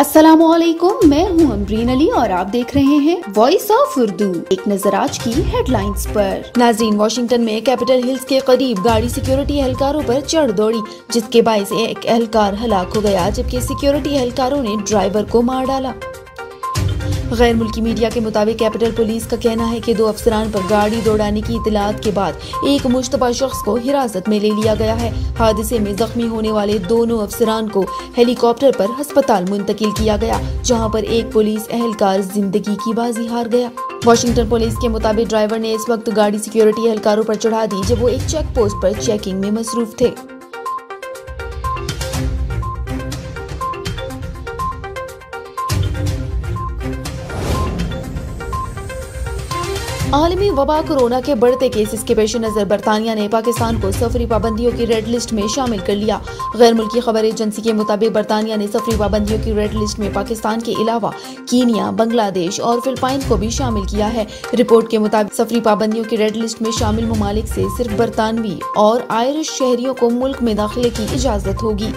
अस्सलामुअलैकुम, मैं हूं अमरीन अली और आप देख रहे हैं वॉइस ऑफ उर्दू। एक नजर आज की हेडलाइंस पर। नाजरीन, वाशिंगटन में कैपिटल हिल्स के करीब गाड़ी सिक्योरिटी एहलकारों पर चढ़ दौड़ी, जिसके बायस एक एहलकार हलाक हो गया, जबकि सिक्योरिटी एहलकारों ने ड्राइवर को मार डाला। गैर मुल्की मीडिया के मुताबिक कैपिटल पुलिस का कहना है कि 2 अफसरान पर गाड़ी दौड़ाने की इतलात के बाद एक मुश्तबा शख्स को हिरासत में ले लिया गया है। हादसे में जख्मी होने वाले दोनों अफसरान को हेलीकॉप्टर पर अस्पताल मुंतकिल किया गया, जहां पर एक पुलिस एहलकार जिंदगी की बाजी हार गया। वाशिंगटन पुलिस के मुताबिक ड्राइवर ने इस वक्त गाड़ी सिक्योरिटी एहलकारों पर चढ़ा दी जब वो एक चेक पोस्ट पर चेकिंग में मसरूफ थे। आलमी वबा कोरोना के बढ़ते केसेस के पेश नजर बरतानिया ने पाकिस्तान को सफरी पाबंदियों की रेड लिस्ट में शामिल कर लिया। गैर मुल्की खबर एजेंसी के मुताबिक बरतानिया ने सफरी पाबंदियों की रेड लिस्ट में पाकिस्तान के अलावा कीनिया, बांग्लादेश और फिलिपाइन को भी शामिल किया है। रिपोर्ट के मुताबिक सफरी पाबंदियों की रेड लिस्ट में शामिल ममालिक से सिर्फ बरतानवी और आयरिश शहरियों को मुल्क में दाखिले की इजाजत होगी।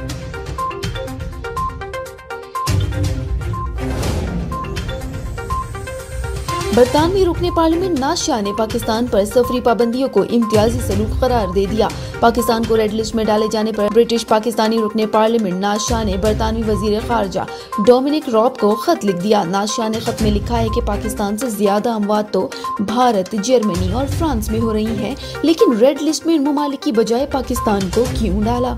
बरतानवी रुकने पार्लियामेंट नाज शाह ने पाकिस्तान पर सफरी पाबंदियों को इम्तियाजी सलूक करार दे दिया। पाकिस्तान को रेड लिस्ट में डाले जाने पर ब्रिटिश पाकिस्तानी रुकने पार्लियामेंट नाज शाह ने बरतानवी वजीर खारजा डोमिनिक रॉब को खत लिख दिया। नाज शाह ने खत में लिखा है कि पाकिस्तान से ज्यादा अमवात तो भारत, जर्मनी और फ्रांस में हो रही है, लेकिन रेड लिस्ट में इन ममालिक की बजाय पाकिस्तान को क्यों डाला।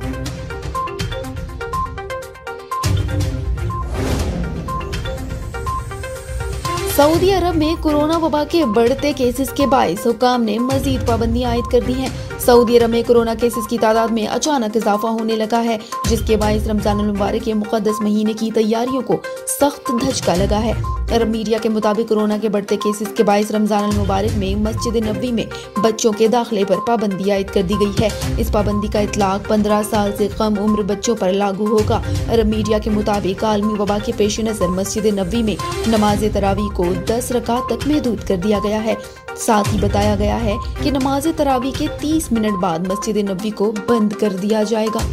सऊदी अरब में कोरोना वबा के बढ़ते केसेस के बायस हुकाम ने मजीद पाबंदियां आयद कर दी हैं। सऊदी अरब में कोरोना केसेस की तादाद में अचानक इजाफा होने लगा है, जिसके बायस रमजान मुबारक के मुकद्दस महीने की तैयारियों को सख्त धचका लगा है। अरब मीडिया के मुताबिक कोरोना के बढ़ते केसेस के बायस रमजान मुबारक में मस्जिद नबवी में बच्चों के दाखिले पर पाबंदी आयद कर दी गई है। इस पाबंदी का इतलाक 15 साल से कम उम्र बच्चों पर लागू होगा। अरब मीडिया के मुताबिक आलमी वबा के पेश नजर मस्जिद नबवी में नमाज तरावी को 10 रकात तक महदूद कर दिया गया है। साथ ही बताया गया है कि नमाज तरावी के 30 मिनट बाद मस्जिद नबवी को बंद कर दिया जाएगा।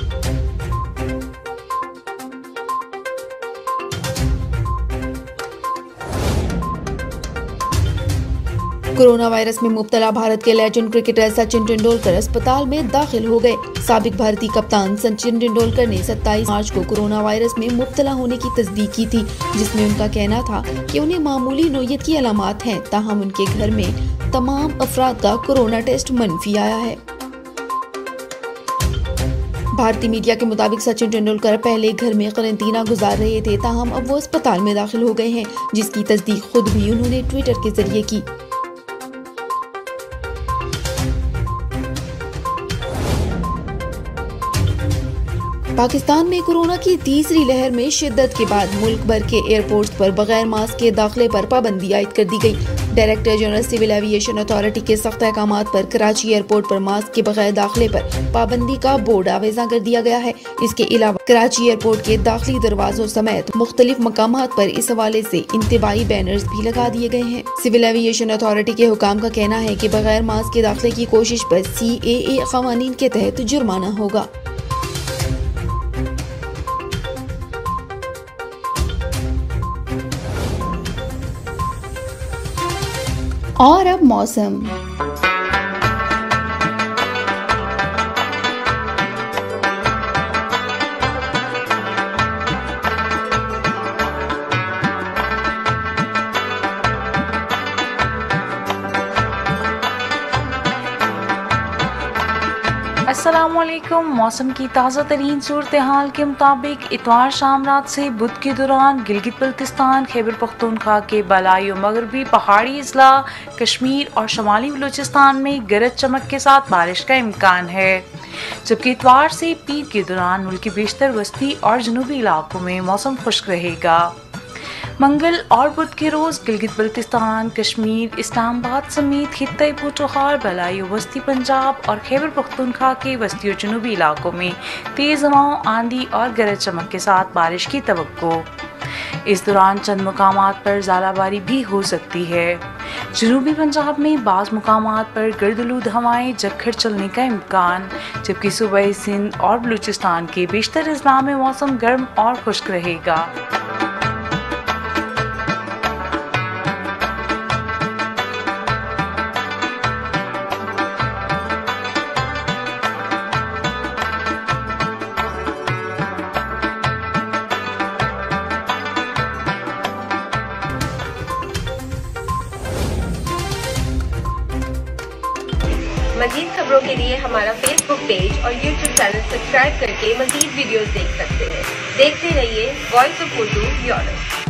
कोरोना वायरस में मुब्तला भारत के लेजेंड क्रिकेटर सचिन तेंदुलकर अस्पताल में दाखिल हो गए। साबिक भारतीय कप्तान सचिन तेंदुलकर ने 27 मार्च को कोरोना वायरस में मुब्तला होने की तस्दीक की थी, जिसमें उनका कहना था कि उन्हें मामूली नोयत की अलामात हैं, ताहम उनके घर में तमाम अफराद का कोरोना टेस्ट मनफी आया है। भारतीय मीडिया के मुताबिक सचिन तेंदुलकर पहले घर में क्वारंटीना गुजार रहे थे, ताहम अब वो अस्पताल में दाखिल हो गए हैं, जिसकी तस्दीक खुद भी उन्होंने ट्विटर के जरिए की। पाकिस्तान में कोरोना की तीसरी लहर में शिद्दत के बाद मुल्क भर के एयरपोर्ट्स पर बगैर मास्क के दाखिले पर पाबंदी आयद कर दी गई। Director general civil aviation authority के सख्त अहकामात पर कराची एयरपोर्ट पर मास्क के बगैर दाखिले पर पाबंदी का बोर्ड आवेजा कर दिया गया है। इसके अलावा कराची एयरपोर्ट के दाखिली दरवाजों समेत मुख्तलिफ मकामात पर इस हवाले से इंतबाही बैनर्स भी लगा दिए गए हैं। सिविल एविएशन अथॉरिटी के हुकाम का कहना है कि बगैर मास्क के दाखिले की कोशिश पर CAA कवानीन के तहत जुर्माना होगा। और अब मौसम। अस्सलामुअलैकुम। मौसम की ताज़ा तरीन सूरत हाल के मुताबिक इतवार शाम रात से बुध के दौरान गिलगित बल्तिस्तान, खैबर पख्तूनख्वा के बलाई और मगरबी पहाड़ी इजला, कश्मीर और शमाली बलूचिस्तान में गरज चमक के साथ बारिश का इम्कान है, जबकि इतवार से पीर के दौरान मुल्क के बेशतर वस्ती और जनूबी इलाकों में मौसम खुश्क रहेगा। मंगल और बुध के रोज गिलगित बल्तिस्तान, कश्मीर, इस्लामाबाद समेत खित्ते पुर्तगाल, बलाई वस्ती पंजाब और खैबर पख्तूनख्वा के वस्ती और जनूबी इलाकों में तेज हवाओं, आंधी और गरज चमक के साथ बारिश की तवक्को। इस दौरान चंद मुकामात पर ज़ालाबारी भी हो सकती है। जनूबी पंजाब में बाज़ मुकामात पर गर्दलूद हवाएं झक्खड़ चलने का इम्कान, जबकि सूबाई सिंध और बलूचिस्तान के बेशतर अज़ला में मौसम गर्म और खुश्क रहेगा। खबरों के लिए हमारा फेसबुक पेज और यूट्यूब चैनल सब्सक्राइब करके मजीद वीडियोस देख सकते हैं। देखते रहिए वॉइस ऑफ उर्दू यूरोप।